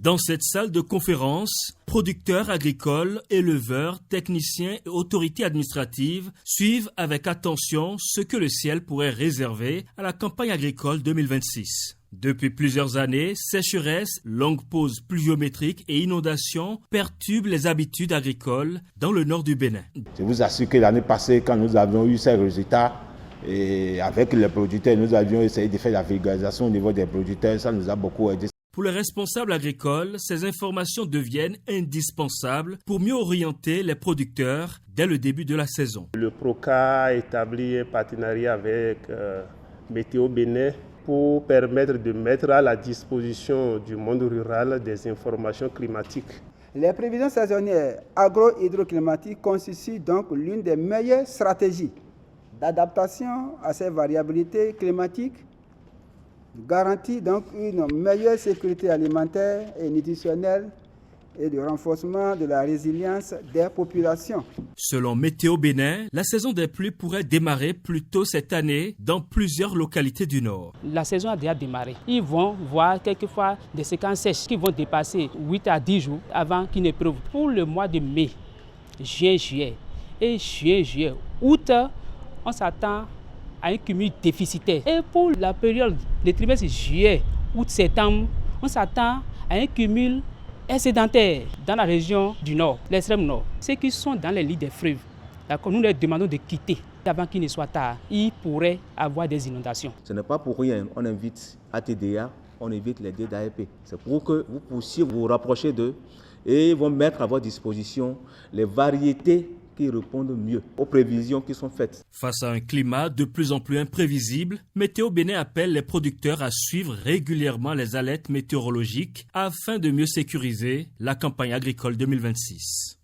Dans cette salle de conférence, producteurs agricoles, éleveurs, techniciens et autorités administratives suivent avec attention ce que le ciel pourrait réserver à la campagne agricole 2026. Depuis plusieurs années, sécheresses, longues pauses pluviométriques et inondations perturbent les habitudes agricoles dans le nord du Bénin. Je vous assure que l'année passée, quand nous avions eu ces résultats, et avec les producteurs, nous avions essayé de faire la vulgarisation au niveau des producteurs, ça nous a beaucoup aidé. Pour les responsables agricoles, ces informations deviennent indispensables pour mieux orienter les producteurs dès le début de la saison. Le PROCA a établi un partenariat avec Météo Bénin pour permettre de mettre à la disposition du monde rural des informations climatiques. Les prévisions saisonnières agro-hydroclimatiques constituent donc l'une des meilleures stratégies d'adaptation à ces variabilités climatiques, garantit donc une meilleure sécurité alimentaire et nutritionnelle et le renforcement de la résilience des populations. Selon Météo Bénin, la saison des pluies pourrait démarrer plus tôt cette année dans plusieurs localités du Nord. La saison a déjà démarré. Ils vont voir quelquefois des séquences sèches qui vont dépasser 8 à 10 jours avant qu'il ne pleuve. Pour le mois de mai, juin, juillet et juillet, août, on s'attend à un cumul déficitaire. Et pour la période, le trimestre juillet, août, septembre, on s'attend à un cumul excédentaire dans la région du nord, l'extrême nord. Ceux qui sont dans les lits des fleuves, nous leur demandons de quitter avant qu'il ne soit tard. Il pourrait avoir des inondations. Ce n'est pas pour rien, on invite ATDA, on invite les DAEP. C'est pour que vous puissiez vous rapprocher d'eux et ils vont mettre à votre disposition les variétés qui répondent mieux aux prévisions qui sont faites. Face à un climat de plus en plus imprévisible, Météo Bénin appelle les producteurs à suivre régulièrement les alertes météorologiques afin de mieux sécuriser la campagne agricole 2026.